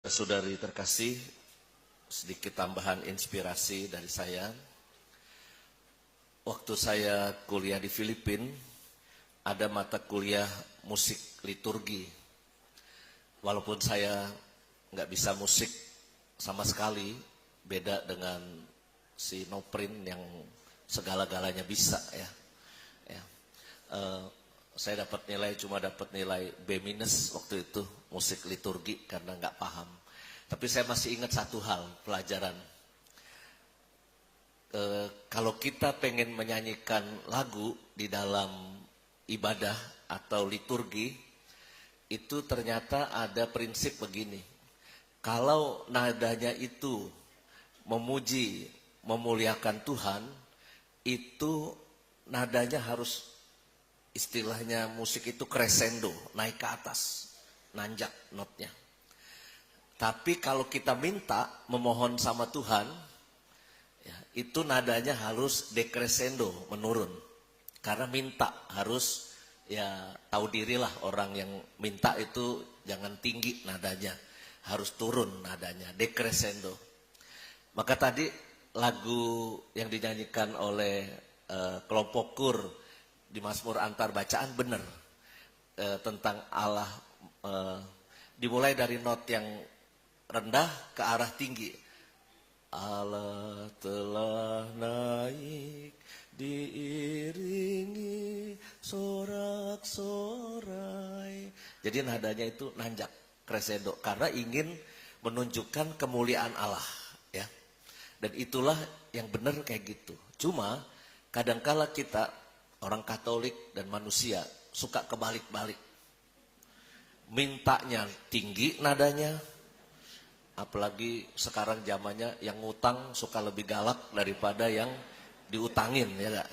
Saudari terkasih, sedikit tambahan inspirasi dari saya. Waktu saya kuliah di Filipina, ada mata kuliah musik liturgi. Walaupun saya nggak bisa musik sama sekali, beda dengan si Noprin yang segala-galanya bisa ya. Saya cuma dapat nilai B- waktu itu musik liturgi karena nggak paham. Tapi saya masih ingat satu hal pelajaran. Kalau kita pengen menyanyikan lagu di dalam ibadah atau liturgi, itu ternyata ada prinsip begini. Kalau nadanya itu memuji, memuliakan Tuhan, itu nadanya harus, istilahnya musik itu crescendo, naik ke atas, nanjak notnya. Tapi kalau kita minta, memohon sama Tuhan, ya, itu nadanya harus decrescendo, menurun. Karena minta harus, ya tahu dirilah orang yang minta itu jangan tinggi nadanya, harus turun nadanya, decrescendo. Maka tadi lagu yang dinyanyikan oleh kelompok Kur di Mazmur Antar Bacaan benar, tentang Allah, dimulai dari not yang rendah ke arah tinggi. Allah telah naik diiringi sorak-sorai. Jadi nadanya itu nanjak, crescendo, karena ingin menunjukkan kemuliaan Allah, ya. Dan itulah yang benar kayak gitu. Cuma kadangkala kita orang Katolik dan manusia suka kebalik-balik. Mintanya tinggi nadanya, apalagi sekarang zamannya yang ngutang suka lebih galak daripada yang diutangin, ya gak?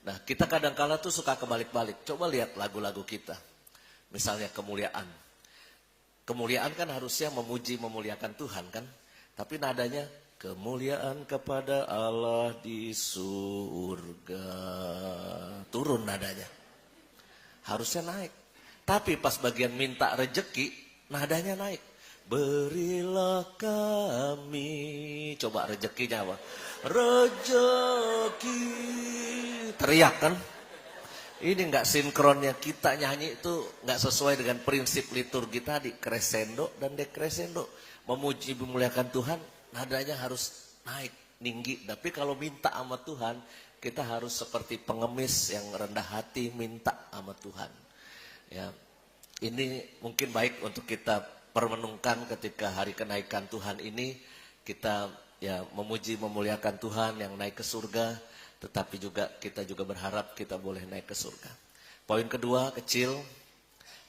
Nah, kita kadangkala tuh suka kebalik-balik. Coba lihat lagu-lagu kita. Misalnya kemuliaan. Kemuliaan kan harusnya memuji, memuliakan Tuhan kan? Tapi nadanya kemuliaan kepada Allah di surga. Turun nadanya. Harusnya naik. Tapi pas bagian minta rejeki, nadanya naik. Berilah kami. Coba rejekinya apa? Rejeki. Teriak kan? Ini nggak sinkronnya, kita nyanyi itu nggak sesuai dengan prinsip liturgi tadi. Crescendo dan decrescendo. Memuji, memuliakan Tuhan, nadanya harus naik, tinggi. Tapi kalau minta sama Tuhan, kita harus seperti pengemis yang rendah hati minta sama Tuhan. Ya, ini mungkin baik untuk kita permenungkan ketika hari kenaikan Tuhan ini. Kita ya memuji, memuliakan Tuhan yang naik ke surga, tetapi juga kita juga berharap kita boleh naik ke surga. Poin kedua kecil,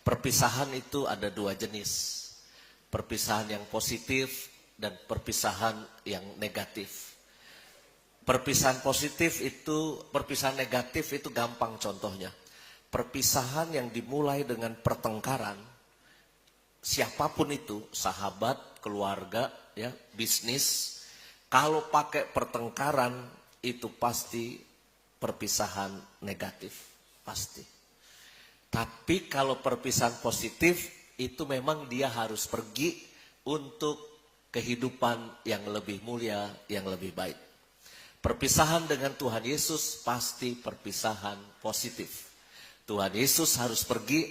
perpisahan itu ada dua jenis. Perpisahan yang positif dan perpisahan yang negatif. Perpisahan positif itu, perpisahan negatif itu gampang contohnya. Perpisahan yang dimulai dengan pertengkaran, siapapun itu, sahabat, keluarga, ya, bisnis, kalau pakai pertengkaran itu pasti perpisahan negatif, pasti. Tapi kalau perpisahan positif itu memang dia harus pergi untuk kehidupan yang lebih mulia, yang lebih baik. Perpisahan dengan Tuhan Yesus pasti perpisahan positif. Tuhan Yesus harus pergi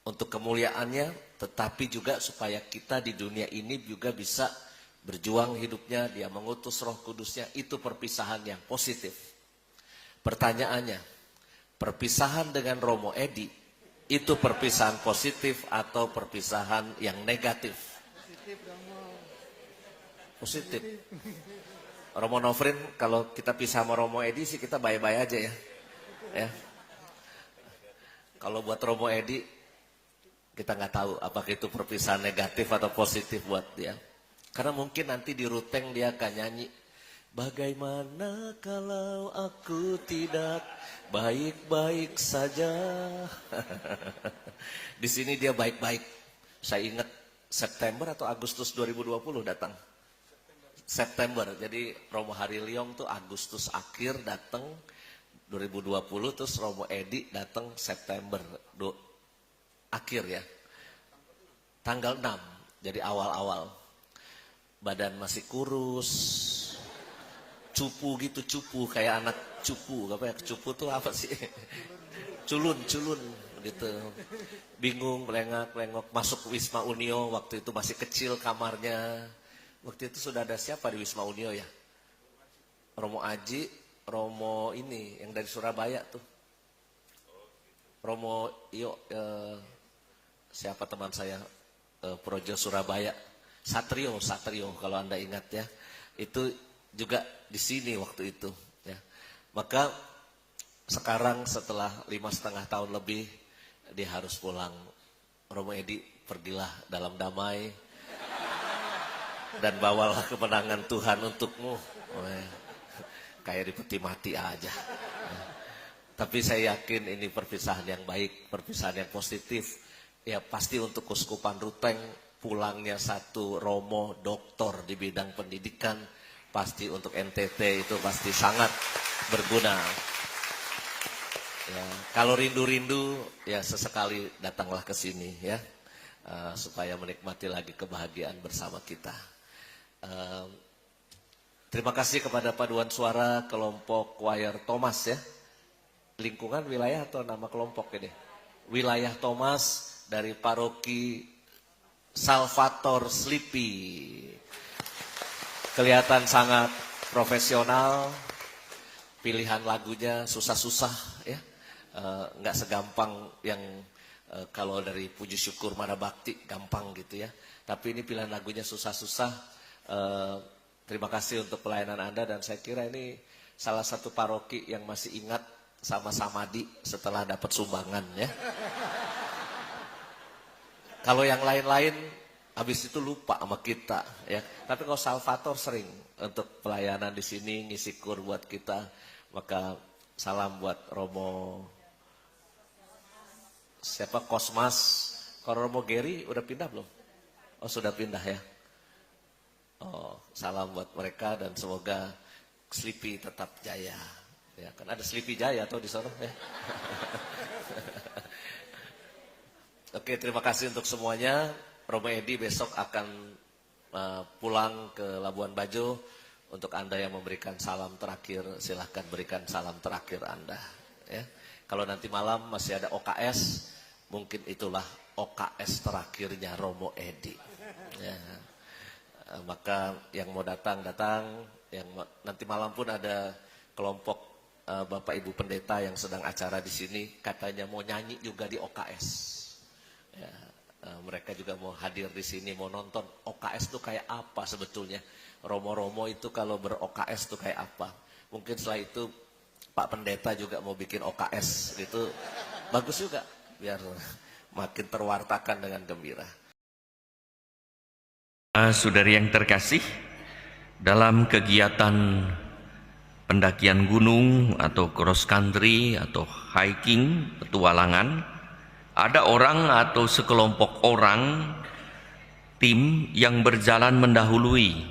untuk kemuliaannya, tetapi juga supaya kita di dunia ini juga bisa berjuang hidupnya, dia mengutus Roh Kudusnya, itu perpisahan yang positif. Pertanyaannya, perpisahan dengan Romo Edi, itu perpisahan positif atau perpisahan yang negatif? Positif. Romo Nofrin, kalau kita pisah sama Romo Edi sih kita bye-bye aja ya. Ya. Kalau buat Romo Edi, kita nggak tahu apakah itu perpisahan negatif atau positif buat dia. Karena mungkin nanti di ruteng dia akan nyanyi, bagaimana kalau aku tidak baik-baik saja. Di sini dia baik-baik. Saya ingat September atau Agustus 2020 datang. September. Jadi Romo Hari Liong tuh Agustus akhir datang 2020, terus Romo Edi datang September akhir ya. Tanggal 6. Jadi awal-awal badan masih kurus, cupu gitu, cupu kayak anak cupu. Apa ya, cupu tuh apa sih? Culun gitu. Bingung, pelengak-pelengok, masuk Wisma Unio, waktu itu masih kecil kamarnya. Waktu itu sudah ada siapa di Wisma Unio ya? Romo Aji, Romo ini yang dari Surabaya tuh. Romo siapa teman saya Projo Surabaya, Satrio kalau Anda ingat ya. Itu juga di sini waktu itu ya. Maka sekarang setelah 5,5 tahun lebih dia harus pulang. Romo Edi, pergilah dalam damai dan bawalah kemenangan Tuhan untukmu. Kayak di peti mati aja. Tapi saya yakin ini perpisahan yang baik, perpisahan yang positif. Ya pasti untuk Keuskupan Ruteng pulangnya satu Romo doktor di bidang pendidikan, pasti untuk NTT itu pasti sangat berguna. Ya, kalau rindu-rindu ya sesekali datanglah ke sini ya, supaya menikmati lagi kebahagiaan bersama kita. Terima kasih kepada paduan suara kelompok choir Thomas ya. Lingkungan wilayah atau nama kelompok ini? Wilayah Thomas dari paroki Salvator Sleepy. Kelihatan sangat profesional. Pilihan lagunya susah-susah ya. Nggak segampang yang kalau dari Puji Syukur Mana Bakti gampang gitu ya. Tapi ini pilihan lagunya susah-susah. Terima kasih untuk pelayanan Anda dan saya kira ini salah satu paroki yang masih ingat sama Samadi setelah dapat sumbangan ya. Kalau yang lain-lain habis itu lupa sama kita ya. Tapi kalau Salvator sering untuk pelayanan di sini ngisi kur buat kita. Maka salam buat Romo siapa Kosmas. Kalau Romo Geri udah pindah belum? Oh sudah pindah ya. Oh, salam buat mereka dan semoga Sleepy tetap jaya. Ya, kan ada Sleepy Jaya atau di sana ya. Oke, terima kasih untuk semuanya. Romo Edi besok akan pulang ke Labuan Bajo. Untuk Anda yang memberikan salam terakhir, silahkan berikan salam terakhir Anda. Ya. Kalau nanti malam masih ada OKS, mungkin itulah OKS terakhirnya Romo Edi. Ya. Maka yang mau datang, yang nanti malam pun ada kelompok Bapak Ibu Pendeta yang sedang acara di sini, katanya mau nyanyi juga di OKS. Ya, mereka juga mau hadir di sini, mau nonton OKS itu kayak apa sebetulnya. Romo-romo itu kalau ber-OKS itu kayak apa. Mungkin setelah itu Pak Pendeta juga mau bikin OKS gitu, bagus juga biar makin terwartakan dengan gembira. Saudari yang terkasih, dalam kegiatan pendakian gunung atau cross country atau hiking, petualangan, ada orang atau sekelompok orang, tim yang berjalan mendahului,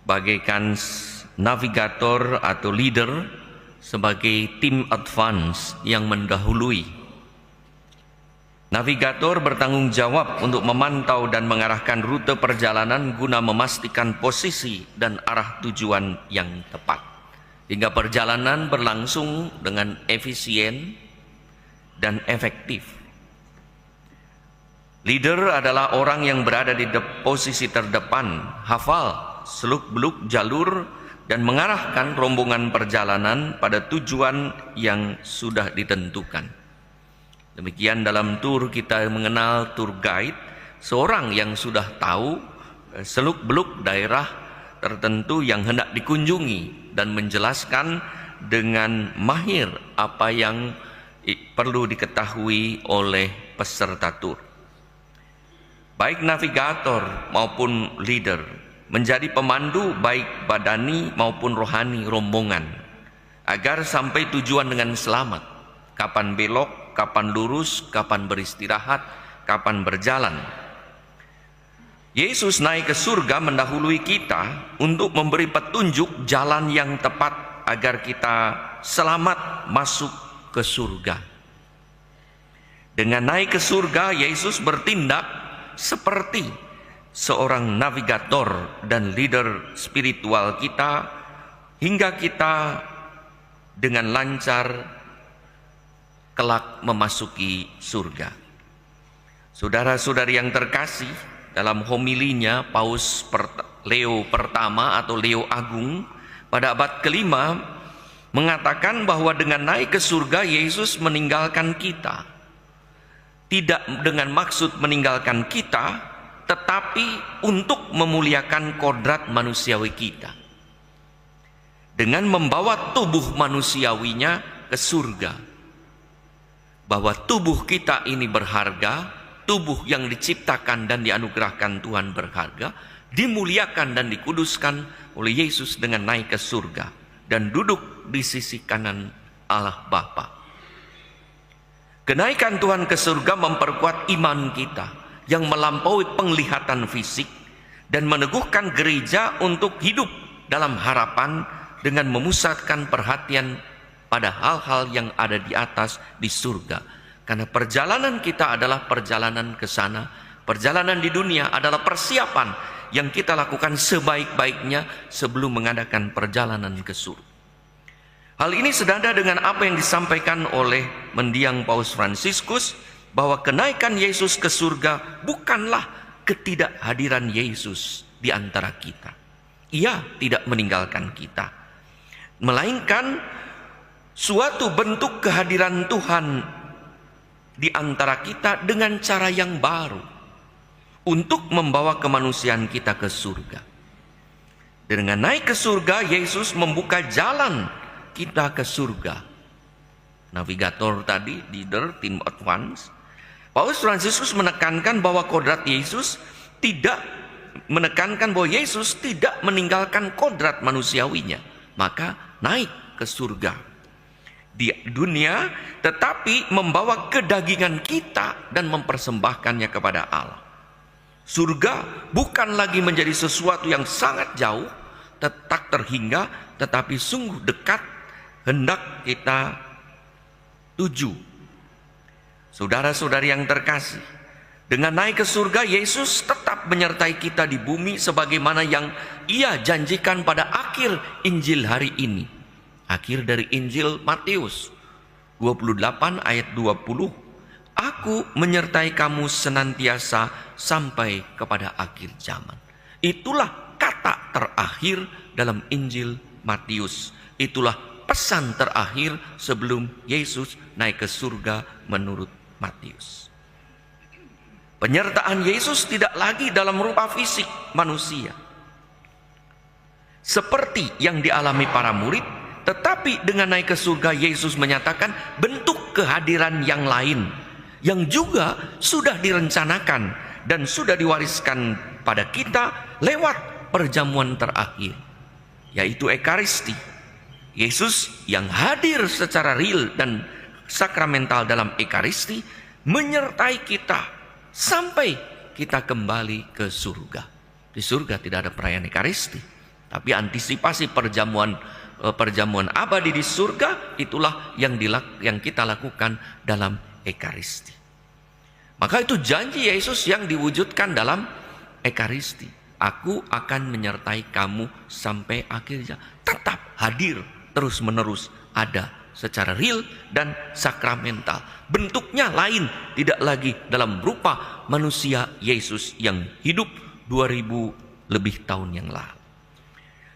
bagaikan navigator atau leader sebagai tim advance yang mendahului. Navigator bertanggung jawab untuk memantau dan mengarahkan rute perjalanan guna memastikan posisi dan arah tujuan yang tepat, hingga perjalanan berlangsung dengan efisien dan efektif. Leader adalah orang yang berada di posisi terdepan, hafal seluk-beluk jalur dan mengarahkan rombongan perjalanan pada tujuan yang sudah ditentukan. Demikian dalam tur kita mengenal tour guide, seorang yang sudah tahu seluk-beluk daerah tertentu yang hendak dikunjungi dan menjelaskan dengan mahir apa yang perlu diketahui oleh peserta tur. Baik navigator maupun leader menjadi pemandu baik badani maupun rohani rombongan agar sampai tujuan dengan selamat. Kapan belok, kapan lurus, kapan beristirahat, kapan berjalan. Yesus naik ke surga mendahului kita untuk memberi petunjuk jalan yang tepat agar kita selamat masuk ke surga. Dengan naik ke surga, Yesus bertindak seperti seorang navigator dan leader spiritual kita, hingga kita dengan lancar kelak memasuki surga. Saudara-saudari yang terkasih, dalam homilinya Paus Leo pertama atau Leo Agung pada abad kelima mengatakan bahwa dengan naik ke surga Yesus meninggalkan kita. Tidak dengan maksud meninggalkan kita, tetapi untuk memuliakan kodrat manusiawi kita. Dengan membawa tubuh manusiawinya ke surga. Bahwa tubuh kita ini berharga, tubuh yang diciptakan dan dianugerahkan Tuhan berharga, dimuliakan dan dikuduskan oleh Yesus dengan naik ke surga dan duduk di sisi kanan Allah Bapa. Kenaikan Tuhan ke surga memperkuat iman kita yang melampaui penglihatan fisik dan meneguhkan gereja untuk hidup dalam harapan dengan memusatkan perhatian pada hal-hal yang ada di atas di surga. Karena perjalanan kita adalah perjalanan ke sana. Perjalanan di dunia adalah persiapan yang kita lakukan sebaik-baiknya sebelum mengadakan perjalanan ke surga. Hal ini senada dengan apa yang disampaikan oleh mendiang Paus Fransiskus, bahwa kenaikan Yesus ke surga bukanlah ketidakhadiran Yesus di antara kita. Ia tidak meninggalkan kita, melainkan suatu bentuk kehadiran Tuhan di antara kita dengan cara yang baru untuk membawa kemanusiaan kita ke surga. Dengan naik ke surga, Yesus membuka jalan kita ke surga. Navigator tadi, leader, team advance. Paus Fransiskus menekankan bahwa kodrat Yesus tidak meninggalkan kodrat manusiawinya, maka naik ke surga di dunia, tetapi membawa kedagingan kita dan mempersembahkannya kepada Allah. Surga bukan lagi menjadi sesuatu yang sangat jauh, tak terhingga, tetapi sungguh dekat, hendak kita tuju. Saudara-saudari yang terkasih, dengan naik ke surga, Yesus tetap menyertai kita di bumi sebagaimana yang Ia janjikan pada akhir Injil hari ini. Akhir dari Injil Matius 28 ayat 20. Aku menyertai kamu senantiasa sampai kepada akhir zaman. Itulah kata terakhir dalam Injil Matius. Itulah pesan terakhir sebelum Yesus naik ke surga menurut Matius. Penyertaan Yesus tidak lagi dalam rupa fisik manusia seperti yang dialami para murid, tetapi dengan naik ke surga Yesus menyatakan bentuk kehadiran yang lain yang juga sudah direncanakan dan sudah diwariskan pada kita lewat perjamuan terakhir, yaitu Ekaristi. Yesus yang hadir secara real dan sakramental dalam Ekaristi menyertai kita sampai kita kembali ke surga. Di surga tidak ada perayaan Ekaristi, tapi antisipasi perjamuan abadi di surga itulah yang kita lakukan dalam Ekaristi. Maka itu janji Yesus yang diwujudkan dalam Ekaristi. Aku akan menyertai kamu sampai akhirnya. Tetap hadir terus menerus, ada secara real dan sakramental. Bentuknya lain, tidak lagi dalam rupa manusia Yesus yang hidup 2000 lebih tahun yang lalu.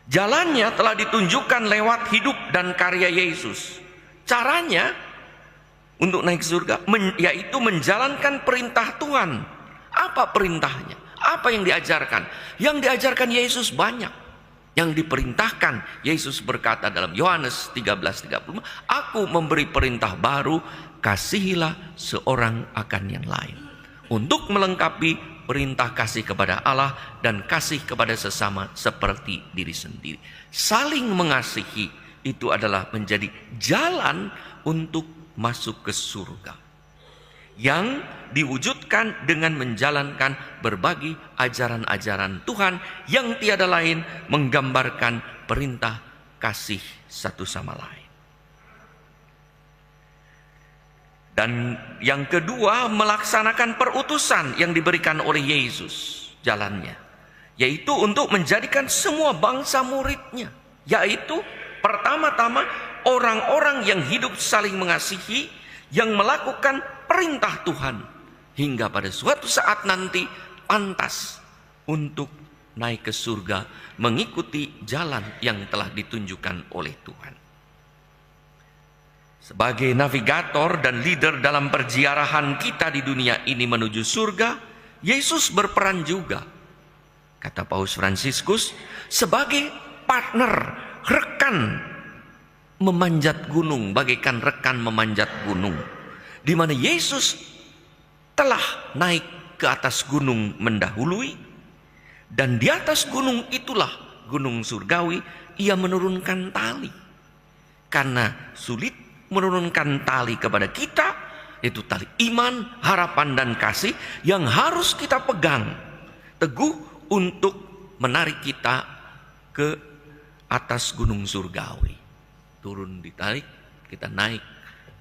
Jalannya telah ditunjukkan lewat hidup dan karya Yesus. Caranya untuk naik surga yaitu menjalankan perintah Tuhan. Apa perintahnya? Apa yang diajarkan? Yang diajarkan Yesus banyak. Yang diperintahkan, Yesus berkata dalam Yohanes 13:35, aku memberi perintah baru, kasihilah seorang akan yang lain. Untuk melengkapi perintah kasih kepada Allah dan kasih kepada sesama seperti diri sendiri. Saling mengasihi itu adalah menjadi jalan untuk masuk ke surga, yang diwujudkan dengan menjalankan berbagai ajaran-ajaran Tuhan yang tiada lain menggambarkan perintah kasih satu sama lain. Dan yang kedua, melaksanakan perutusan yang diberikan oleh Yesus. jalannya, yaitu untuk menjadikan semua bangsa muridnya, yaitu pertama-tama orang-orang yang hidup saling mengasihi, yang melakukan perintah Tuhan, hingga pada suatu saat nanti pantas untuk naik ke surga mengikuti jalan yang telah ditunjukkan oleh Tuhan. Sebagai navigator dan leader dalam perziarahan kita di dunia ini menuju surga, Yesus berperan juga, kata Paus Fransiskus, sebagai partner, rekan memanjat gunung, bagaikan rekan memanjat gunung, di mana Yesus telah naik ke atas gunung mendahului, dan di atas gunung itulah, gunung surgawi, ia menurunkan tali. Karena sulit menurunkan tali kepada kita, yaitu tali iman, harapan, dan kasih yang harus kita pegang teguh untuk menarik kita ke atas gunung surgawi. Turun ditarik, kita naik.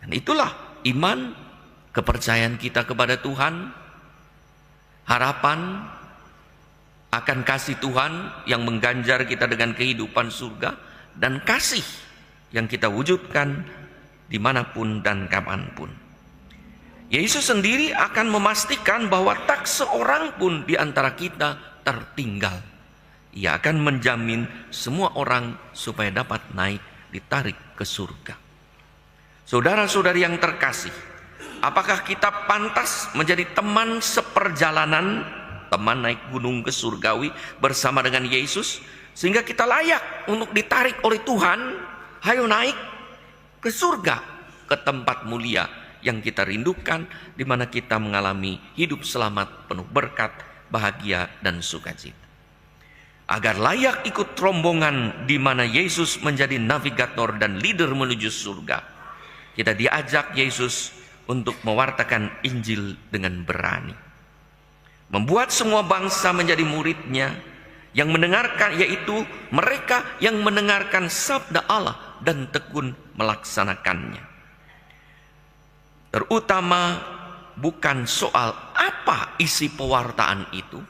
Dan itulah iman, kepercayaan kita kepada Tuhan, harapan akan kasih Tuhan yang mengganjar kita dengan kehidupan surga, dan kasih yang kita wujudkan dimanapun dan kapanpun. Yesus sendiri akan memastikan bahwa tak seorang pun di antara kita tertinggal. Ia akan menjamin semua orang supaya dapat naik, ditarik ke surga. Saudara-saudari yang terkasih, apakah kita pantas menjadi teman seperjalanan, teman naik gunung ke surgawi bersama dengan Yesus, sehingga kita layak untuk ditarik oleh Tuhan, hayo naik ke surga, ke tempat mulia yang kita rindukan, di mana kita mengalami hidup selamat, penuh berkat, bahagia, dan sukacita. Agar layak ikut rombongan di mana Yesus menjadi navigator dan leader menuju surga, kita diajak Yesus untuk mewartakan Injil dengan berani, membuat semua bangsa menjadi muridnya, yang mendengarkan, yaitu mereka yang mendengarkan sabda Allah dan tekun melaksanakannya. Terutama bukan soal apa isi pewartaan itu,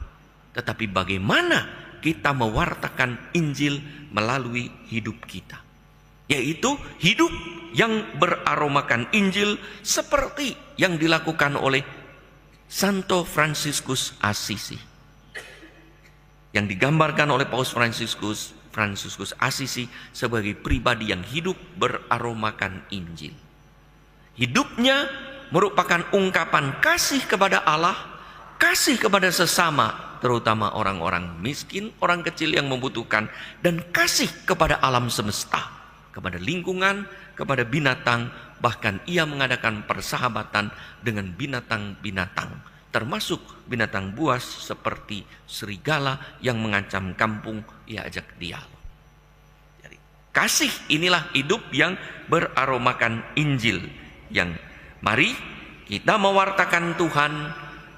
tetapi bagaimana kita mewartakan Injil melalui hidup kita, yaitu hidup yang beraromakan Injil seperti yang dilakukan oleh Santo Fransiskus Assisi, yang digambarkan oleh Paus Fransiskus Assisi sebagai pribadi yang hidup beraromakan Injil. Hidupnya merupakan ungkapan kasih kepada Allah, kasih kepada sesama, terutama orang-orang miskin, orang kecil yang membutuhkan, dan kasih kepada alam semesta, kepada lingkungan, kepada binatang. Bahkan ia mengadakan persahabatan dengan binatang-binatang, termasuk binatang buas seperti serigala yang mengancam kampung, ia ajak dialog. Jadi, kasih inilah hidup yang beraromakan Injil, yang mari kita mewartakan Tuhan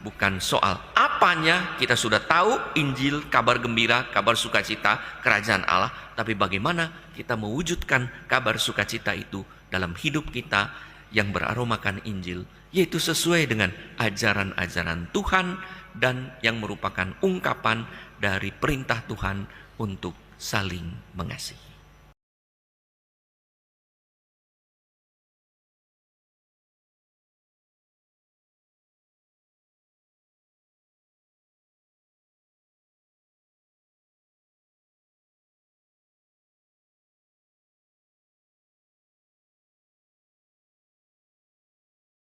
bukan soal apanya. Kita sudah tahu Injil, kabar gembira, kabar sukacita kerajaan Allah, tapi bagaimana kita mewujudkan kabar sukacita itu dalam hidup kita yang beraromakan Injil, yaitu sesuai dengan ajaran-ajaran Tuhan dan yang merupakan ungkapan dari perintah Tuhan untuk saling mengasihi.